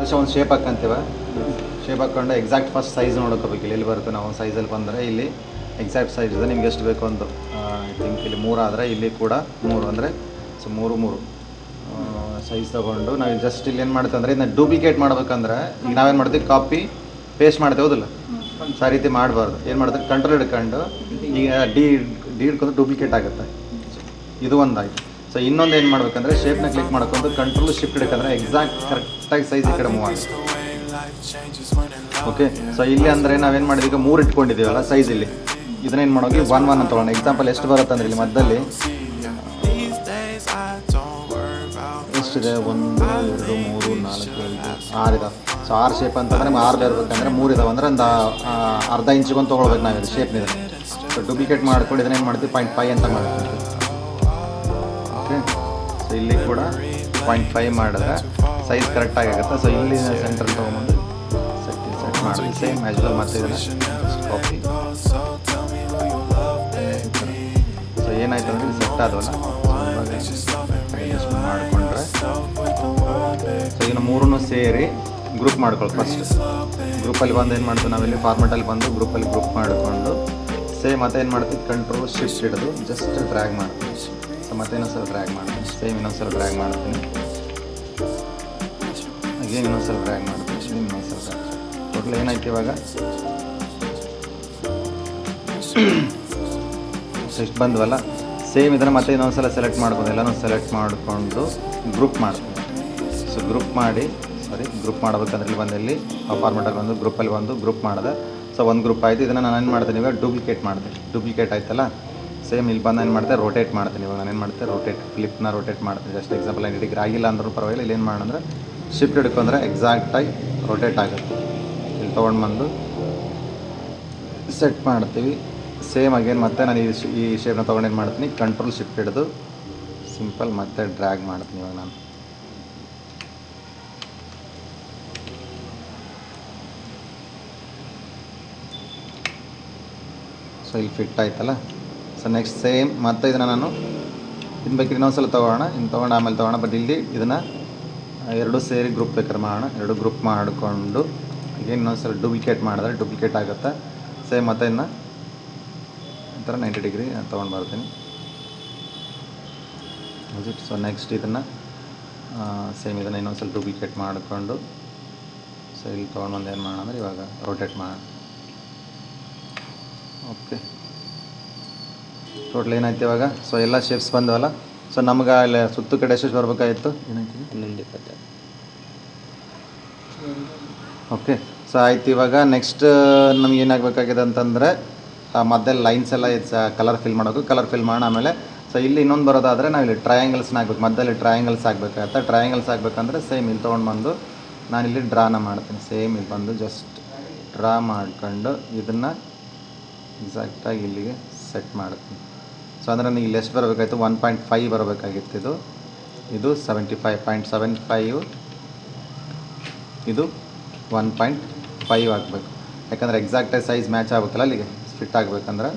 First ಒಂದು shape ಹಾಕ್ಕೊಂತೀವ. Shape ಹಾಕ್ಕೊಂಡು exact first size ನೋಡ್ಕೋಬೇಕು. ಎಲ್ಲಿ ಬರುತ್ತೆ ನಾವು ಸೈಜಲ್ಲಿ ಬಂದರೆ ಇಲ್ಲಿ ಎಕ್ಸಾಕ್ಟ್ ಸೈಜ್ ಇದೆ ನಿಮ್ಗೆ ಎಷ್ಟು ಬೇಕು ಒಂದು ಐ ಥಿಂಕ್ ಇಲ್ಲಿ 3 ಆದರೆ ಇಲ್ಲಿ ಕೂಡ 3 ಅಂದರೆ ಸೊ 3 ಸೈಜ್ ತೊಗೊಂಡು ನಾವು ಜಸ್ಟ್ ಇಲ್ಲಿ ಏನು ಮಾಡ್ತೀವಿ ಅಂದರೆ ಇದನ್ನ ಡೂಪ್ಲಿಕೇಟ್ ಮಾಡ್ಬೇಕಂದ್ರೆ ಈಗ ನಾವೇನು ಮಾಡ್ತೀವಿ ಕಾಪಿ ಪೇಸ್ಟ್ ಮಾಡ್ತೇವೆ ಹೌದಿಲ್ಲ. ಸೊ ಆ ರೀತಿ ಮಾಡಬಾರ್ದು. ಏನು ಮಾಡ್ತೀವಿ ಕಂಟ್ರೋಲ್ ಹಿಡ್ಕೊಂಡು ಈಗ ಡಿ ಹಿಡ್ಕೊಂಡು ಡೂಪ್ಲಿಕೇಟ್ ಆಗುತ್ತೆ. ಇದು ಒಂದಾಯ್ತು. ಸೊ ಇನ್ನೊಂದು ಏನು ಮಾಡ್ಬೇಕಂದ್ರೆ ಶೇಪ್ನ ಕ್ಲಿಕ್ ಮಾಡ್ಕೊಂಡು ಕಂಟ್ರೋಲ್ ಶಿಫ್ಟ್ ಹಿಡ್ಕಂದ್ರೆ ಎಕ್ಸಾಕ್ಟ್ ಕರೆಕ್ಟಾಗಿ ಸೈಜ್ ಈ ಕಡೆ ಮೂವ್ ಆಗುತ್ತೆ. ಓಕೆ. ಸೊ ಇಲ್ಲಿ ಅಂದರೆ ನಾವೇನು ಮಾಡಿದ್ವಿ ಈಗ 3 ಇಟ್ಕೊಂಡಿದ್ದೀವಲ್ಲ ಸೈಜ್ ಇಲ್ಲಿ ಇದನ್ನೇನು ಮಾಡೋಗಿ 1 1 ಅಂತ ತೊಗೊಳ್ಳೋಣ. ಎಕ್ಸಾಂಪಲ್ ಎಷ್ಟು ಬರುತ್ತೆ ಅಂದರೆ ಇಲ್ಲಿ ಮಧ್ಯದಲ್ಲಿ ಎಷ್ಟಿದೆ 1 2 3 4 5 6 ಇದಾವೆ. ಸೊ 6 ಶೇಪ್ ಅಂತಂದರೆ 6 ಇರಬೇಕಂದ್ರೆ 3 ಇದಾವೆ ಅಂದರೆ ಒಂದು ಅರ್ಧ ಇಂಚಿಗೊಂದು ತೊಗೊಳ್ಬೇಕು ನಾವಿದು ಶೇಪ್ನಿದೆ. ಸೊ ಡೂಪ್ಲಿಕೇಟ್ ಮಾಡ್ಕೊಂಡು ಇದನ್ನೇನು ಮಾಡ್ತೀವಿ 0.5 ಅಂತ ಮಾಡ್ತೀವಿ. ಓಕೆ. ಸೊ ಇಲ್ಲಿ ಕೂಡ 0.5 ಮಾಡಿದ್ರೆ ಸೈಜ್ ಕರೆಕ್ಟಾಗಿ ಆಗುತ್ತೆ. ಸೊ ಇಲ್ಲಿ ಸೆಂಟ್ರಲ್ಲಿ ತೊಗೊಂಬಂದು ಸೆಟ್ ಮಾಡಿ ಸೇಮ್ ಮ್ಯಾಜುವಲ್ ಮತ್ತೆ ಇದನ್ನು ಕಾಪಿ. ಸೊ ಏನಾಯ್ತು ಅಂದರೆ ಇದು ಸೆಟ್ ಆದವಲ್ಲ ಮಾಡಿಕೊಂಡ್ರೆ ಸೊ ಈಗ 3 ಸೇರಿ ಗ್ರೂಪ್ ಮಾಡ್ಕೊಳ್ಳಿ. ಫಸ್ಟ್ ಗ್ರೂಪಲ್ಲಿ ಬಂದು ಏನು ಮಾಡ್ತೀವಿ ನಾವಿಲ್ಲಿ ಫಾರ್ಮೆಟಲ್ಲಿ ಬಂದು ಗ್ರೂಪಲ್ಲಿ ಗ್ರೂಪ್ ಮಾಡಿಕೊಂಡು ಸೇಮ್ ಮತ್ತೆ ಏನು ಮಾಡ್ತೀವಿ ಕಂಟ್ರೋಲ್ ಶಿಫ್ಟ್ ಹಿಡಿದು ಜಸ್ಟ್ ಡ್ರ್ಯಾಗ್ ಮಾಡ್ತೀವಿ. ಸೊ ಮತ್ತೆ ಇನ್ನೊಂದ್ಸಲ ಡ್ರ್ಯಾಗ್ ಮಾಡ್ತೀನಿ. ಸೇಮ್ ಇನ್ನೊಂದ್ಸಲ ಡ್ರ್ಯಾಗ್ ಮಾಡ್ತೀನಿ. ಅಗೇನ್ ಇನ್ನೊಂದ್ಸಲ ಡ್ರ್ಯಾಗ್ ಮಾಡ್ತೀನಿ. ಇನ್ನೊಂದ್ಸಲ ಡ್ರ್ಯಾಗ್ ಟೋಟಲ್ ಏನಾಯ್ತು ಇವಾಗ ಇಷ್ಟು ಬಂದ್ವಲ್ಲ. ಸೇಮ್ ಇದನ್ನು ಮತ್ತೆ ಇನ್ನೊಂದ್ಸಲ ಸೆಲೆಕ್ಟ್ ಮಾಡ್ಬೋದು. ಎಲ್ಲನೂ ಸೆಲೆಕ್ಟ್ ಮಾಡಿಕೊಂಡು ಗ್ರೂಪ್ ಮಾಡ್ತೀನಿ. ಸೊ ಗ್ರೂಪ್ ಮಾಡಬೇಕಂದ್ರೆ ಇಲ್ಲಿ ಬಂದು ಇಲ್ಲಿ ಆ ಫಾರ್ಮೆಟಲ್ಲಿ ಬಂದು ಗ್ರೂಪಲ್ಲಿ ಬಂದು ಗ್ರೂಪ್ ಮಾಡಿದೆ. ಸೊ ಒಂದು ಗ್ರೂಪ್ ಆಯಿತು. ಇದನ್ನು ನಾನು ಏನು ಮಾಡ್ತೀನಿ ಇವಾಗ ಡೂಪ್ಲಿಕೇಟ್ ಮಾಡ್ತೀನಿ. ಡೂಪ್ಲಿಕೇಟ್ ಆಯ್ತಲ್ಲ ಸೇಮ್ ಇಲ್ಲಿ ಬಂದು ಏನು ಮಾಡ್ತೆ ರೊಟೇಟ್ ಮಾಡ್ತೀನಿ. ಇವಾಗ ನಾನು ಏನು ಮಾಡ್ತೆ ಫ್ಲಿಪ್ನ ರೊಟೇಟ್ ಮಾಡ್ತೀನಿ. ಜಸ್ಟ್ ಎಕ್ಸಾಂಪಲ್ 90 ಡಿಗ್ರಿ ಆಗಿಲ್ಲ ಅಂದ್ರೂ ಪರವಾಗಿಲ್ಲ. ಇಲ್ಲಿ ಏನು ಮಾಡೋಂದ್ರೆ ಶಿಫ್ಟ್ ಹಿಡ್ಕೊಂಡ್ರೆ ಎಕ್ಸಾಕ್ಟಾಗಿ ರೊಟೇಟ್ ಆಗುತ್ತೆ. ಇಲ್ಲಿ ತೊಗೊಂಡು ಬಂದು ಸೆಟ್ ಮಾಡ್ತೀವಿ. ಸೇಮ್ ಅಗೇನ್ ಮತ್ತೆ ನಾನು ಈ ಶೇಪ್ನ ತೊಗೊಂಡು ಏನು ಮಾಡ್ತೀನಿ ಕಂಟ್ರೋಲ್ ಶಿಫ್ಟ್ ಹಿಡಿದು ಸಿಂಪಲ್ ಮತ್ತೆ ಡ್ರ್ಯಾಗ್ ಮಾಡ್ತೀನಿ. ಇವಾಗ ನಾನು ಸೊ ಇಲ್ಲಿ ಫಿಟ್ ಆಯ್ತಲ್ಲ. ಸೊ ನೆಕ್ಸ್ಟ್ ಸೇಮ್ ಮತ್ತೆ ಇದನ್ನು ನಾನು ಇನ್ನು ಬೇಕಿದ್ರೆ ಇನ್ನೊಂದ್ಸಲ ತೊಗೊಳ್ಳೋಣ. ಇನ್ನು ತೊಗೊಂಡು ಆಮೇಲೆ ತೊಗೊಳ್ಳೋಣ. ಬಟ್ ಇಲ್ಲಿ ಇದನ್ನು 2 ಸೇರಿ ಗ್ರೂಪ್ ಬೇಕಾದ್ರೆ ಮಾಡೋಣ. 2 ಗ್ರೂಪ್ ಮಾಡಿಕೊಂಡು ಈಗ ಇನ್ನೊಂದ್ಸಲ ಡೂಪ್ಲಿಕೇಟ್ ಮಾಡಿದ್ರೆ ಡೂಪ್ಲಿಕೇಟ್ ಆಗುತ್ತೆ. ಸೇಮ್ ಮತ್ತೆ ಇನ್ನು ಈ ಥರ 90 ಡಿಗ್ರಿ ತೊಗೊಂಡು ಬರ್ತೀನಿ. ಸೊ ನೆಕ್ಸ್ಟ್ ಇದನ್ನು ಸೇಮ್ ಇದನ್ನು ಇನ್ನೊಂದ್ಸಲ ಡೂಪ್ಲಿಕೇಟ್ ಮಾಡಿಕೊಂಡು ಸೊ ಇಲ್ಲಿ ತೊಗೊಂಡು ಬಂದು ಏನು ಮಾಡೋಣ ಅಂದರೆ ಇವಾಗ ರೊಟೇಟ್ ಮಾಡೋಣ. ಓಕೆ. ಟೋಟಲ್ ಏನಾಯ್ತು ಇವಾಗ. ಸೊ ಎಲ್ಲ ಶೇಪ್ಸ್ ಬಂದವಲ್ಲ. ಸೊ ನಮ್ಗೆ ಅಲ್ಲಿ ಸುತ್ತು ಕಡೆ ಎಷ್ಟು ಬರಬೇಕಾಗಿತ್ತು ಏನಾಯ್ತು 11 ಓಕೆ. ಸೊ ಆಯ್ತು. ಇವಾಗ ನೆಕ್ಸ್ಟ್ ನಮ್ಗೆ ಏನಾಗಬೇಕಾಗಿದೆ ಅಂತಂದರೆ ಮಧ್ಯೆ ಲೈನ್ಸ್ ಎಲ್ಲ ಕಲರ್ ಫಿಲ್ ಮಾಡೋದು. ಕಲರ್ ಫಿಲ್ ಮಾಡೋಣ ಆಮೇಲೆ. ಸೊ ಇಲ್ಲಿ ಇನ್ನೊಂದು ಬರೋದಾದರೆ ನಾವು ಇಲ್ಲಿ ಟ್ರಯಾಂಗಲ್ಸ್ನ ಹಾಕ್ಬೇಕು. ಮಧ್ಯದಲ್ಲಿ ಟ್ರಯಾಂಗಲ್ಸ್ ಆಗಬೇಕಾಗತ್ತೆ. ಟ್ರಯಾಂಗಲ್ಸ್ ಆಗಬೇಕಂದ್ರೆ ಸೇಮ್ ಇಲ್ಲಿ ತೊಗೊಂಡು ಬಂದು ನಾನಿಲ್ಲಿ ಡ್ರಾನ ಮಾಡ್ತೀನಿ. ಸೇಮ್ ಇಲ್ಲಿ ಬಂದು ಜಸ್ಟ್ ಡ್ರಾ ಮಾಡ್ಕೊಂಡು ಇದನ್ನು ಎಕ್ಸಾಕ್ಟಾಗಿ ಇಲ್ಲಿಗೆ ಸೆಟ್ ಮಾಡ್ತೀನಿ. ಸೊ ಅಂದರೆ ನನಗೆ ಇಲ್ಲಿ ಎಷ್ಟು ಬರಬೇಕಾಯ್ತು 1.5 ಬರಬೇಕಾಗಿತ್ತು. ಇದು 75.75 ಇದು 1.5 ಆಗಬೇಕು. ಯಾಕಂದರೆ ಎಕ್ಸಾಕ್ಟಾಗಿ ಸೈಜ್ ಮ್ಯಾಚ್ ಆಗಬೇಕಲ್ಲ ಅಲ್ಲಿಗೆ ಫಿಟ್ ಆಗಬೇಕಂದ್ರೆ.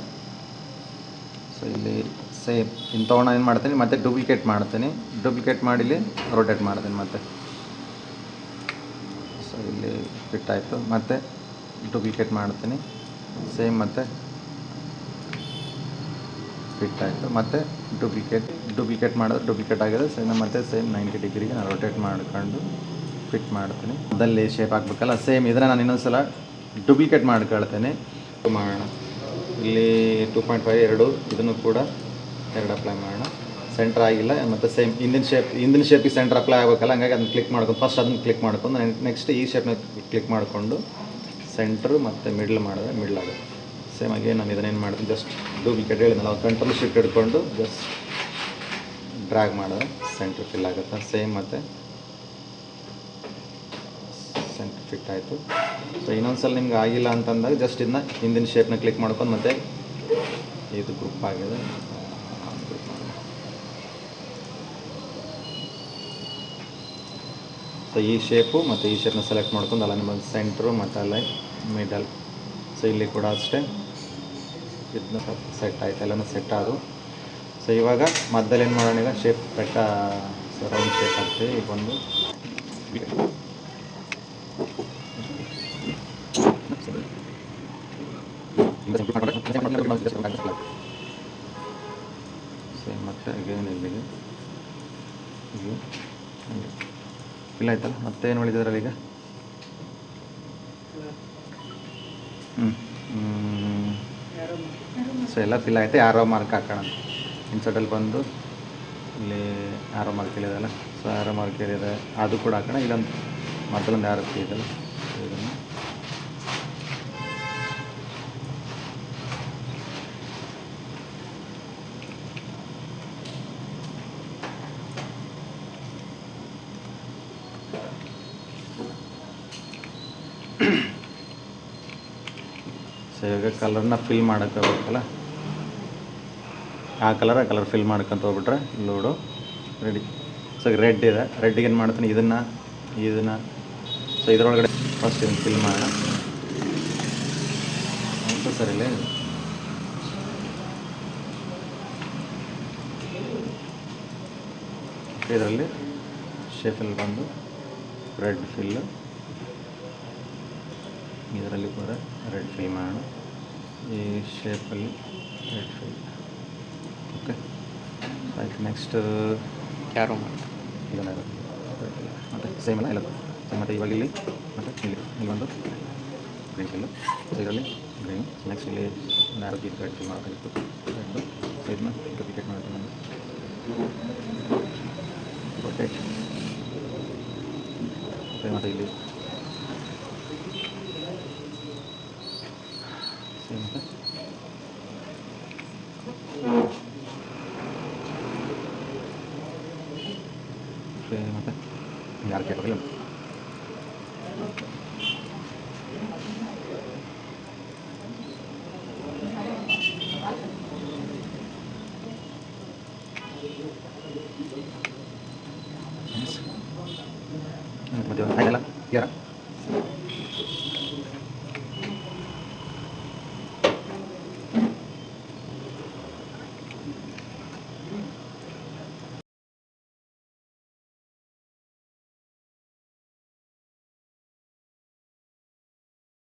ಸೊ ಇಲ್ಲಿ ಸೇಮ್ ಇನ್ನು ತೊಗೊಂಡು ಏನು ಮಾಡ್ತೀನಿ ಮತ್ತೆ ಡೂಪ್ಲಿಕೇಟ್ ಮಾಡ್ತೀನಿ. ಡೂಪ್ಲಿಕೇಟ್ ಮಾಡಿ ಇಲ್ಲಿ ರೊಟೇಟ್ ಮಾಡ್ತೀನಿ ಮತ್ತೆ. ಸೊ ಇಲ್ಲಿ ಫಿಟ್ ಆಯಿತು. ಮತ್ತು ಡೂಪ್ಲಿಕೇಟ್ ಮಾಡ್ತೀನಿ. ಸೇಮ್ ಮತ್ತು ಫಿಟ್ ಆಯಿತು. ಮತ್ತು ಡೂಪ್ಲಿಕೇಟ್ ಮಾಡಿದ್ರೆ ಡೂಪ್ಲಿಕೇಟ್ ಆಗಿದೆ. ಸೊ ಮತ್ತೆ ಸೇಮ್ 90 ಡಿಗ್ರಿಗೆ ನಾನು ರೊಟೇಟ್ ಮಾಡ್ಕೊಂಡು ಫಿಟ್ ಮಾಡ್ತೀನಿ. ಅದಲ್ಲಿ ಶೇಪ್ ಹಾಕ್ಬೇಕಲ್ಲ ಸೇಮ್ ಇದನ್ನು ನಾನು ಇನ್ನೊಂದು ಸಲ ಡೂಪ್ಲಿಕೇಟ್ ಮಾಡ್ಕೊಳ್ತೇನೆ. ಮಾಡೋಣ ಇಲ್ಲಿ 2.5 2 ಇದನ್ನು ಕೂಡ 2 ಅಪ್ಲೈ ಮಾಡೋಣ. ಸೆಂಟ್ರ್ ಆಗಿಲ್ಲ ಮತ್ತು ಸೇಮ್ ಹಿಂದಿನ ಶೇಪಿಗೆ ಸೆಂಟ್ರ್ ಅಪ್ಲೈ ಆಗಬೇಕಲ್ಲ. ಹಂಗಾಗಿ ಅದನ್ನು ಕ್ಲಿಕ್ ಮಾಡ್ಕೊಂಡು ಫಸ್ಟ್ ಅದನ್ನು ಕ್ಲಿಕ್ ಮಾಡ್ಕೊಂಡು ನೆಕ್ಸ್ಟ್ ಈ ಶೇಪ್ನ ಕ್ಲಿಕ್ ಮಾಡಿಕೊಂಡು ಸೆಂಟ್ರು ಮತ್ತು ಮಿಡ್ಲ್ ಮಾಡಿದ್ರೆ ಮಿಡ್ಲ್ ಆಗುತ್ತೆ. ಸೇಮ್ ಆಗಿ ನಾನು ಇದನ್ನೇನು ಮಾಡ್ತೀನಿ ಜಸ್ಟ್ ಡೂಪ್ಲಿಕೇಟ್ ಹೇಳಿದ್ನಲ್ಲ ಕಂಟ್ರೋಲ್ ಶಿಫ್ಟ್ ಹಿಡ್ಕೊಂಡು ಜಸ್ಟ್ ಡ್ರ್ಯಾಗ್ ಮಾಡಿದ್ರೆ ಸೆಂಟ್ರ್ ಫಿಲ್ ಆಗುತ್ತೆ. ಸೇಮ್ ಮತ್ತು ಸೆಂಟ್ರ್ ಫಿಟ್ ಆಯಿತು. ಸೊ ಇನ್ನೊಂದ್ಸಲ ನಿಮ್ಗೆ ಆಗಿಲ್ಲ ಅಂತಂದಾಗ ಜಸ್ಟ್ ಇದನ್ನ ಹಿಂದಿನ ಶೇಪ್ನ ಕ್ಲಿಕ್ ಮಾಡ್ಕೊಂಡು ಮತ್ತೆ ಇದು ಗ್ರೂಪ್ ಆಗಿದೆ. ಸೊ ಈ ಶೇಪು ಮತ್ತು ಈ ಶೇಪ್ನ ಸೆಲೆಕ್ಟ್ ಮಾಡ್ಕೊಂಡು ಅಲ್ಲ ನಿಮ್ಮ ಸೆಂಟ್ರು ಮತ್ತು ಅಲ್ಲ ಮಿಡಲ್. ಸೊ ಇಲ್ಲಿ ಕೂಡ ಅಷ್ಟೇ ಇದನ್ನ ಸೆಟ್ ಆಯಿತು. ಎಲ್ಲನೂ ಸೆಟ್ ಆದು. ಸೊ ಇವಾಗ ಮಧ್ಯದಲ್ಲಿ ಏನು ಮಾಡೋಣ ಈಗ ಶೇಪ್ ಕಟ್ಟ ರೌಂಡ್ ಶೇಪ್ ಹಾಕ್ತೀವಿ. ಈಗ ಒಂದು ಸೇಮ್ ಮತ್ತೆ ಅಗೇನ್ ಇಲ್ಲಿಗೆ ಹೀಗೆ ಹಂಗೆ ಫಿಲ್ ಆಯ್ತಲ್ಲ. ಮತ್ತೆ ಏನು ಉಳಿದಿದ್ರಲ್ಲ ಈಗ ಸೊ ಎಲ್ಲ ಫಿಲ್ ಆಯಿತು. ಆರೋ ಮಾರ್ಕ್ ಹಾಕೋಣ. ಇನ್ಸರ್ಟಲ್ಲಿ ಬಂದು ಇಲ್ಲಿ ಆರೋ ಮಾರ್ಕ್ ಇಲ್ಲಿದೆಯಲ್ಲ, ಸೊ ಆರೋ ಮಾರ್ಕ್ ಏರಿದೆ ಅದು ಕೂಡ ಹಾಕೋಣ. ಇಲ್ಲೊಂದು ಮತ್ತೊಂದು ಆರೋ ಕೀ ಇದೆಯಲ್ಲ, ಇದನ್ನು ಸೊ ಇವಾಗ ಕಲರ್ನ ಫಿಲ್ ಮಾಡೋಕ್ಕೆ ಹೋಗ್ಬೇಕಲ್ಲ, ಆ ಕಲರ್ ಫಿಲ್ ಮಾಡ್ಕೊಂತ ಹೋಗ್ಬಿಟ್ರೆ ಲೋಡು ರೆಡಿ. ಸೊ ರೆಡ್ ಇದೆ, ರೆಡ್ಡಿಗೆ ಏನು ಮಾಡ್ತೀನಿ, ಇದನ್ನು ಸೊ ಇದರೊಳಗಡೆ ಫಸ್ಟ್ ಇದನ್ನು ಫಿಲ್ ಮಾಡೋಣ ಅಂತ. ಸರಿ ಇಲ್ಲ ಇದರಲ್ಲಿ ಶೇಫಲ್ಲಿ ಬಂದು ರೆಡ್ ಫಿಲ್ಲು, ಇದರಲ್ಲಿ ಕೂಡ ರೆಡ್ ಫಿಲ್ ಮಾಡೋಣ. ಈ ಶೇಪಲ್ಲಿ ರೆಡ್ ಫಿಲ್. ಓಕೆ ಆಯ್ತು. ನೆಕ್ಸ್ಟ್ ಯಾರೋ ಮಾಡಿ ಇದನ್ನು ಮತ್ತು ಸೇಮ್ ಅಲ್ಲ, ಇಲ್ಲ ಮತ್ತು ಇವಾಗ ಇಲ್ಲಿ ಮತ್ತು ಇಲ್ಲಿ ಒಂದು ಗ್ರೀನ್ ಫಿಲ್ಲು. ಸೊ ಇದರಲ್ಲಿ ಗ್ರೀನ್. ನೆಕ್ಸ್ಟ್ ಇಲ್ಲಿ ನ್ಯಾರೋ ಗೀಟ್ ರೆಡ್ ಫಿಲ್ ಮಾಡೋಕ್ಕಾಗಿತ್ತು. ರೆಡ್ಡು. ಸೊ ಇದನ್ನ ಡೂಪ್ಲಿಕೇಟ್ ಮಾಡ್ತೀನಿ ನಾನು. ರೊಟೇಟ್. ಮತ್ತು ಇಲ್ಲಿ ಸೇಮ್ ಮತ್ತು ಮತ್ತು ಯಾರು ಕೇಳಿಲ್ಲ. ಮತ್ತೆ ಆಯ್ತಲ್ಲ ಕ್ಲಿಯರಾ?